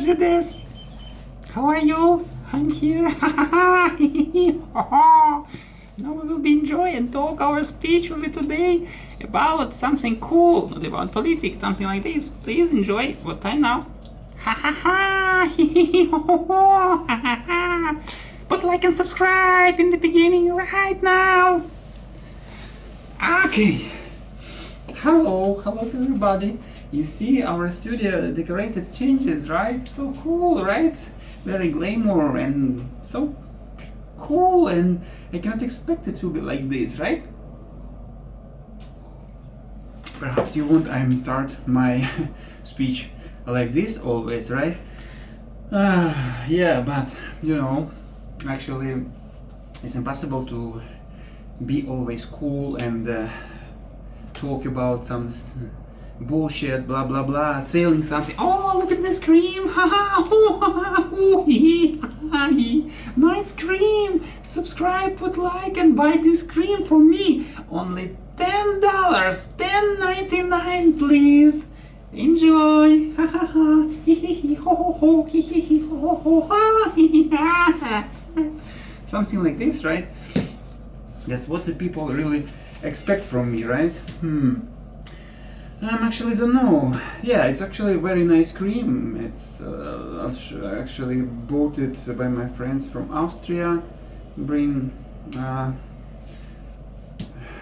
Andredes. How are you? I'm here. Now we will be enjoy and talk our speech will be today about something cool, not about politics, something like this. Please enjoy. What time now? Put like and subscribe in the beginning right now. Okay. Hello to everybody. You see our studio decorated changes, right? So cool, right? Very glamour and so cool, and I cannot expect it to be like this, right? Perhaps you won't start my speech like this always, right? Yeah, but you know, actually it's impossible to be always cool and talk about some bullshit, blah blah blah, selling something. Oh, look at this cream! Nice cream! Subscribe, put like, and buy this cream for me. Only $10, $10.99, please. Enjoy. Something like this, right? That's what the people really expect from me, right? I actually don't know. Yeah, it's actually a very nice cream. It's actually bought it by my friends from Austria. Bring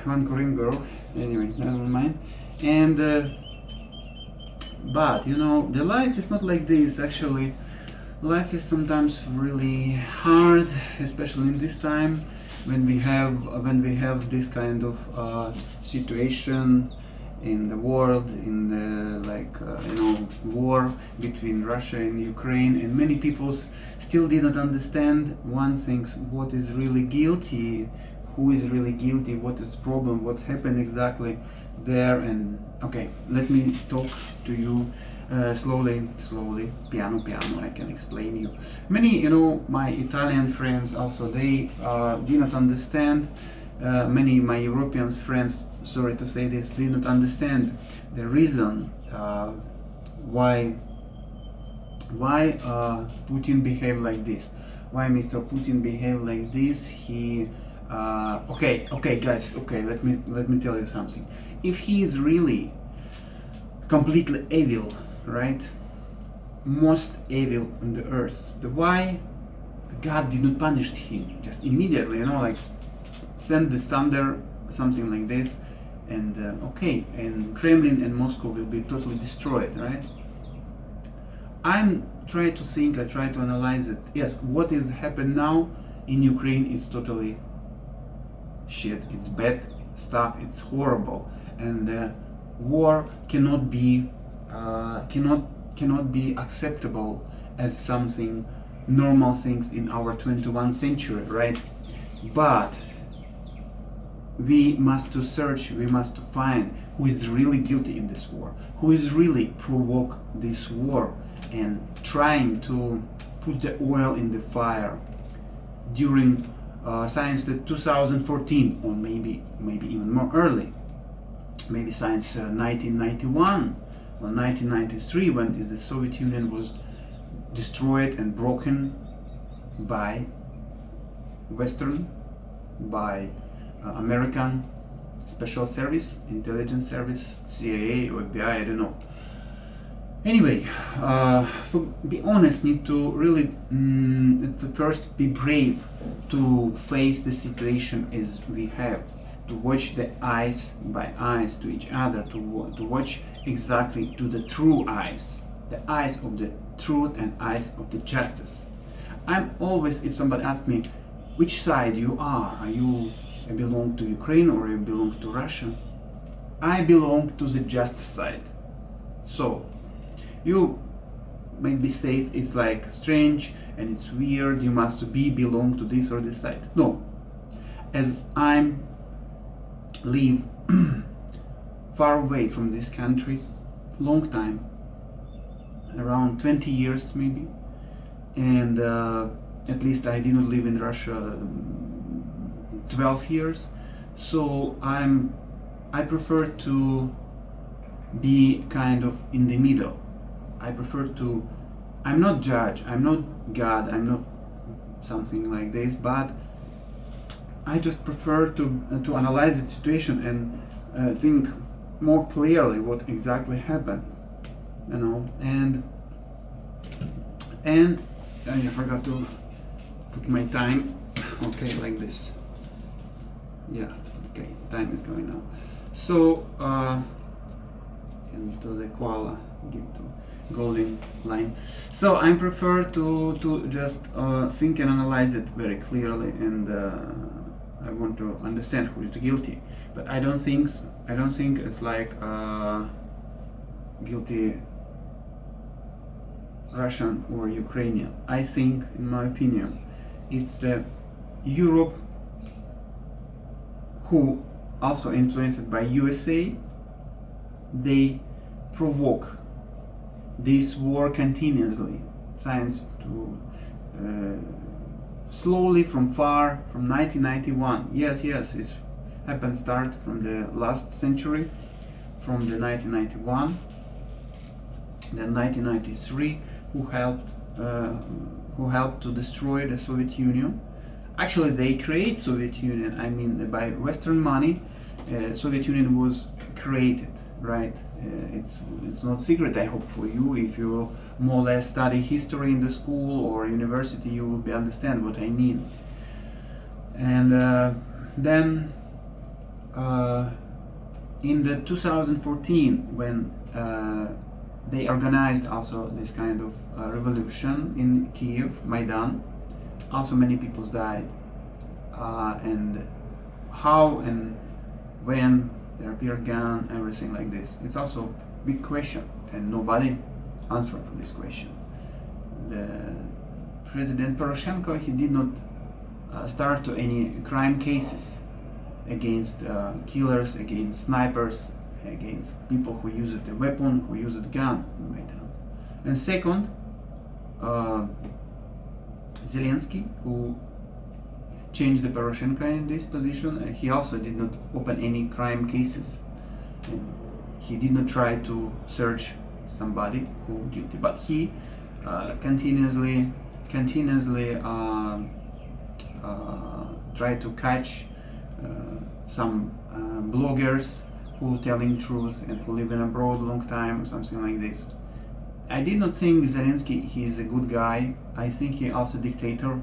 one Korean girl. Anyway, never mind. And but you know, the life is not like this. Actually, life is sometimes really hard, especially in this time when we have this kind of situation in the world, in the you know, war between Russia and Ukraine, and many people still did not understand one thing: what is really guilty, who is really guilty, what is problem, what's happened exactly there. And okay, let me talk to you slowly, piano, I can explain you. Many, you know, my Italian friends also, they did not understand. Many my European friends, sorry to say this, did not understand the reason why Putin behaved like this. Why Mr. Putin behaved like this? He okay guys, okay, let me tell you something. If he is really completely evil, right, most evil on the earth, why God did not punish him just immediately, you know, like send the thunder, something like this, and okay, and Kremlin and Moscow will be totally destroyed, right? I'm trying to think, I try to analyze it. Yes, what is happened now in Ukraine is totally shit, it's bad stuff, it's horrible, and war cannot be acceptable as something normal things in our 21st century, right? But we must to search, we must to find who is really guilty in this war, who is really provoke this war and trying to put the oil in the fire during since the 2014, or maybe even more early, maybe since 1991 or 1993, when the Soviet Union was destroyed and broken by Western, by American special service, intelligence service, CIA or FBI, I don't know. Anyway, be honest, need to really first be brave to face the situation as we have, to watch the eyes by eyes to each other, to watch exactly to the true eyes, the eyes of the truth and eyes of the justice. I'm always, if somebody asks me which side you are you belong to Ukraine or you belong to Russia, I belong to the justice side. So you may be say it's like strange and it's weird, you must belong to this or this side. No, as I'm live far away from these countries, long time, around 20 years maybe, and at least I didn't live in Russia 12 years, so I prefer to be kind of in the middle. I prefer to I'm not judge, I'm not God, I'm not something like this, but I just prefer to analyze the situation and think more clearly what exactly happened, you know. And I forgot to put my time. Okay, like this. Yeah, okay, time is going now. So into the koala, give to golden line. So I prefer to just think and analyze it very clearly, and I want to understand who is guilty. But I don't think it's like guilty Russian or Ukrainian. I think, in my opinion, it's the Europe, who also influenced by USA. They provoke this war continuously, science to slowly from 1991. Yes, it's happened start from the last century, from the 1991, then 1993, who helped to destroy the Soviet Union. Actually, they create Soviet Union. I mean, by Western money, Soviet Union was created, right? It's not secret, I hope, for you. If you more or less study history in the school or university, you will understand what I mean. And then in the 2014, when they organized also this kind of revolution in Kiev, Maidan, also many people died, and how and when there appeared gun, everything like this. It's also a big question, and nobody answered for this question. The President Poroshenko, he did not start to any crime cases against killers, against snipers, against people who used a weapon, who used a gun in Maidan. And second, Zelensky, who changed the Poroshenko in this position, he also did not open any crime cases. And he did not try to search somebody who guilty, but he continuously tried to catch some bloggers who telling truth and who live in abroad a long time or something like this. I did not think Zelensky, he's a good guy. I think he also dictator.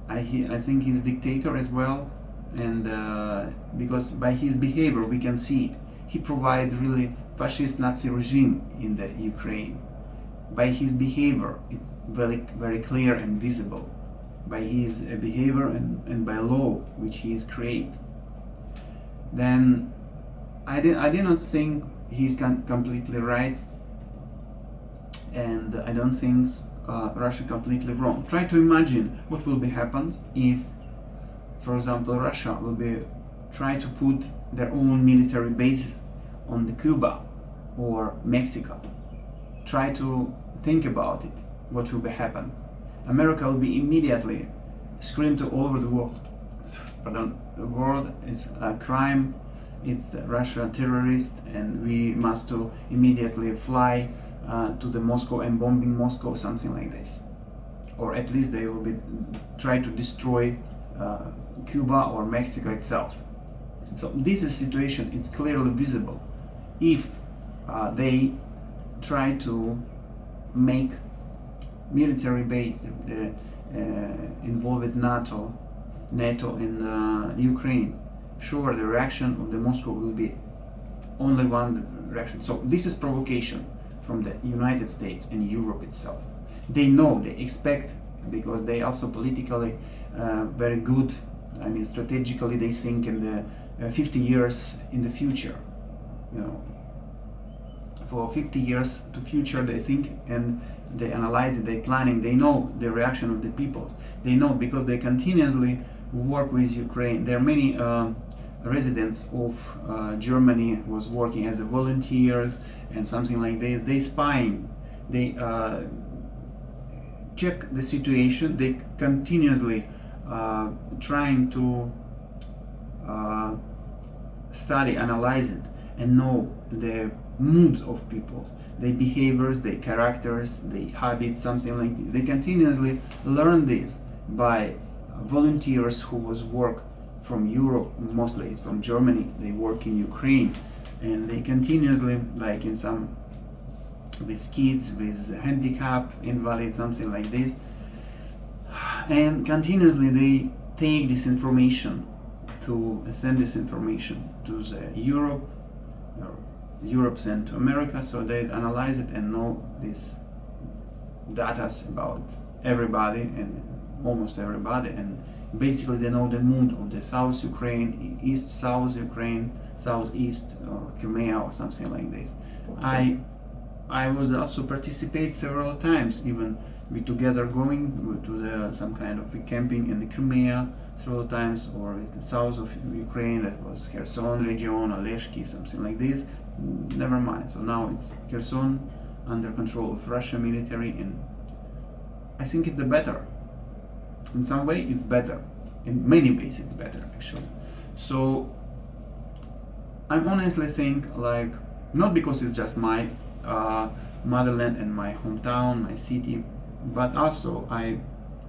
I think he's dictator as well, and because by his behavior we can see it. He provide really fascist Nazi regime in the Ukraine. By his behavior, it very clear and visible. By his behavior and by law which he is create. Then I did not think he's completely right, and I don't think Russia completely wrong. Try to imagine what will be happen if, for example, Russia will be try to put their own military base on the Cuba or Mexico. Try to think about it. What will be happen? America will be immediately screamed to all over the world. Pardon, the world is a crime. It's the Russia terrorist, and we must to immediately fly to the Moscow and bombing Moscow, something like this. Or at least they will be try to destroy Cuba or Mexico itself. So this is situation is clearly visible. If they try to make military base involved NATO in Ukraine, sure, the reaction of the Moscow will be only one reaction. So this is provocation from the United States and Europe itself. They know, they expect, because they also politically very good. I mean, strategically they think in the 50 years in the future. You know, for 50 years to future they think, and they analyze it, they planning, they know the reaction of the peoples. They know because they continuously work with Ukraine. There are many residents of Germany was working as a volunteers and something like this. They spying, they check the situation, they continuously trying to study, analyze it, and know the moods of people, their behaviors, their characters, their habits, something like this. They continuously learn this by volunteers who was work from Europe, mostly it's from Germany, they work in Ukraine, and they continuously, like in some, with kids, with handicap, invalid, something like this, and continuously they take this information to send this information to the Europe, or Europe sent to America, so they analyze it and know this data about everybody and almost everybody, and basically they know the mood of the South Ukraine, East South Ukraine, Southeast, or Crimea, or something like this. I was also participate several times, even we together going to some kind of camping in the Crimea several times, or in the south of Ukraine, that was Kherson region, Oleshki, something like this. Never mind. So now it's Kherson under control of Russian military, and I think it's better. In some way it's better. In many ways it's better, actually. So I honestly think, like, not because it's just my motherland and my hometown, my city, but also I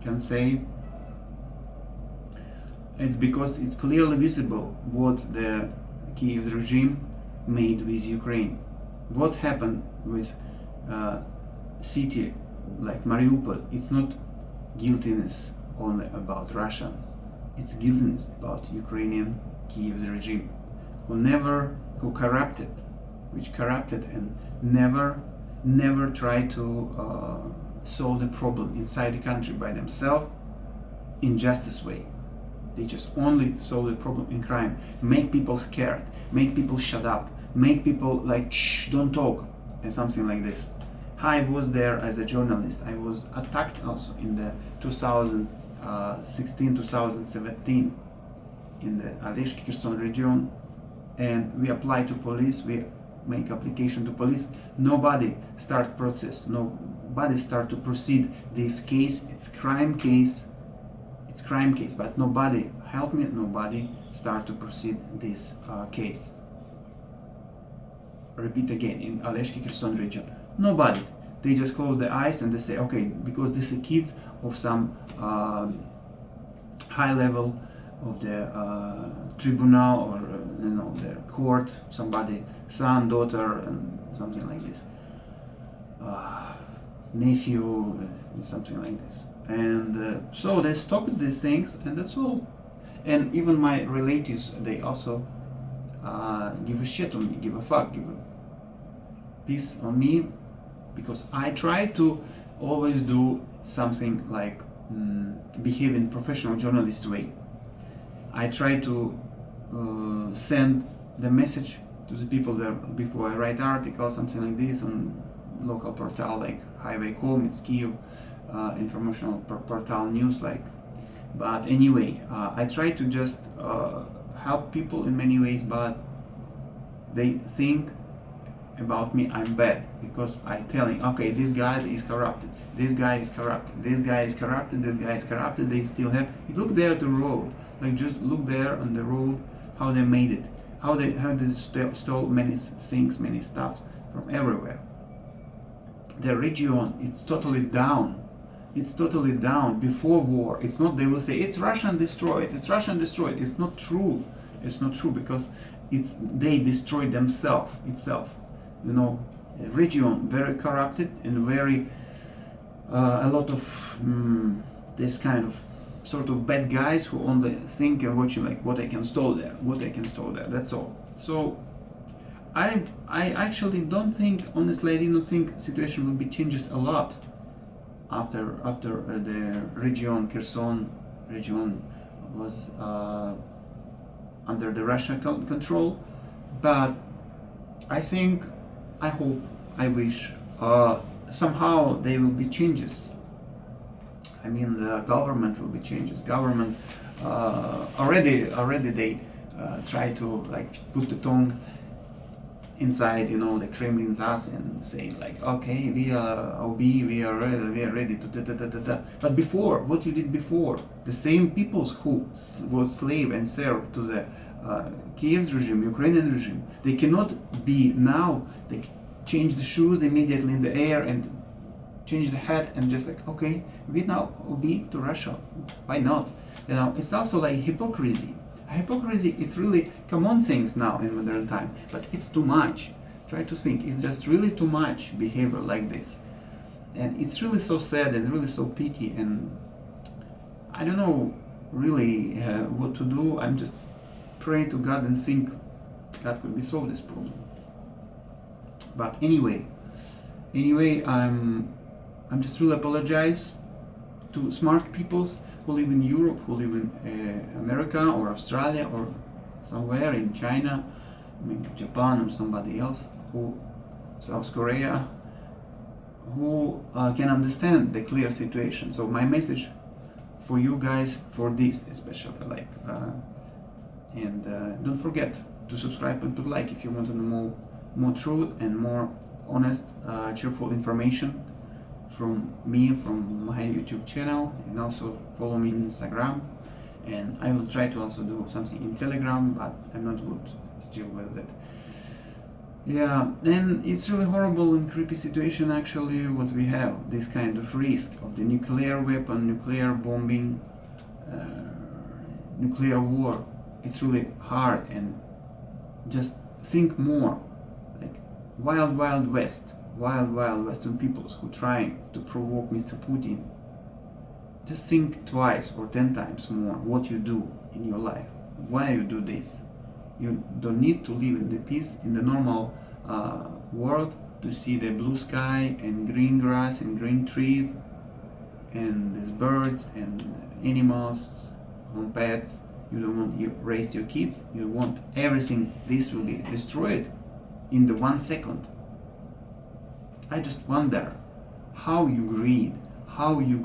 can say it's because it's clearly visible what the Kiev regime made with Ukraine. What happened with city like Mariupol. It's not guiltiness only about Russians, it's guiltiness about Ukrainian Kiev regime, who corrupted and never tried to solve the problem inside the country by themselves in justice way. They just only solve the problem in crime, make people scared, make people shut up, make people like, shh, don't talk, and something like this. I was there as a journalist. I was attacked also in the 2016-2017 in the Oleshki Kherson region, and we applied to police, we make application to police. Nobody start process, nobody start to proceed this case. It's crime case, but nobody help me, nobody start to proceed this case. Repeat again, in Oleshki Kherson region, nobody. They just close their eyes and they say, okay, because these are kids of some high level of the tribunal, or their court, somebody, son, daughter, and something like this, nephew, something like this. And so they stopped these things, and that's all. And even my relatives, they also give a shit on me, give a fuck, give a piece on me, because I try to always do something like behave in professional journalist way. I try to send the message to the people there before I write articles, something like this, on local portal like HYPOCRISY, it's Kyiv, informational portal news like. But anyway, I try to just help people in many ways, but they think about me I'm bad because I telling, okay, this guy is corrupted, this guy is corrupted, this guy is corrupted, this guy is corrupted. They still have, look there at the road, like just look there on the road, how they made it, how they stole many things, many stuff from everywhere. The region, it's totally down. It's totally down. Before war, it's not, they will say it's Russian destroyed, it's Russian destroyed. It's not true. It's not true, because they destroyed themselves itself. The region very corrupted, and very a lot of this kind of sort of bad guys who only think and watching like what I can stole there, what I can stole there. That's all. So I actually don't think, honestly, I didn't think situation will be changes a lot after the region, Kherson region was under the Russian control. But I think, I hope, I wish somehow there will be changes. I mean, the government will be changes. Government already they try to like put the tongue inside, the Kremlin's ass, and say like, okay, we are OB, we are ready to da. But before, what you did before, the same peoples who was slave and served to the Kiev's regime, Ukrainian regime. They cannot be now, like, change the shoes immediately in the air and change the hat and just like, okay, we now obey to Russia. Why not? You know, it's also like hypocrisy. Hypocrisy is really common things now in modern time, but it's too much. Try to think, it's just really too much behavior like this. And it's really so sad and really so pity, and I don't know really what to do. I'm just praying to God and think God could be solve this problem. But anyway, I'm just really apologize to smart peoples who live in Europe, who live in America or Australia or somewhere in China, I mean Japan or somebody else, who South Korea, who can understand the clear situation. So my message for you guys, for this especially, like, and don't forget to subscribe and put like if you want to know more truth and more honest, cheerful information from me, from my YouTube channel, and also follow me on Instagram. And I will try to also do something in Telegram, but I'm not good still with it. Yeah, and it's really horrible and creepy situation actually what we have, this kind of risk of the nuclear weapon, nuclear bombing, nuclear war. It's really hard, and just think more, like wild western peoples who trying to provoke Mr. Putin. Just think twice or 10 times more what you do in your life, why you do this. You don't need to live in the peace, in the normal world, to see the blue sky and green grass and green trees and these birds and animals and pets. You don't want you raise your kids, you want everything, this will be destroyed in the 1 second. I just wonder how you greed, how you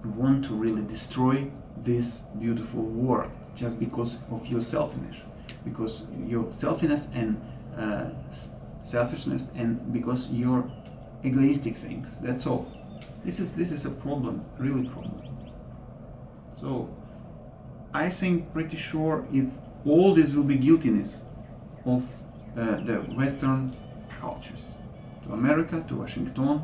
want to really destroy this beautiful world just because of your selfishness, because your selfishness and because your egoistic things. That's all. This is a problem, really problem. So I think pretty sure it's all this will be guiltiness of the Western cultures, to America, to Washington,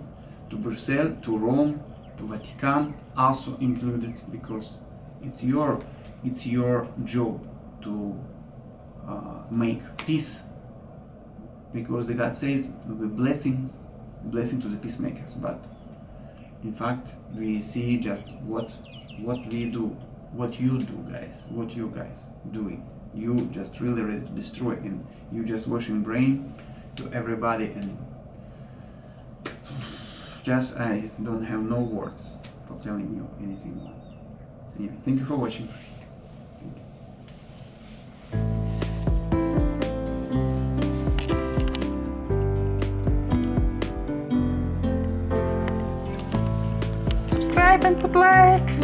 to Brussels, to Rome, to Vatican also included, because it's your job to make peace, because the God says it will be blessing to the peacemakers. But in fact we see just what we do, what you do, guys, what you guys doing. You just really ready to destroy, and you just washing brain to everybody, and just I don't have no words for telling you anything more. Anyway, thank you for watching. Thank you. Subscribe and put like.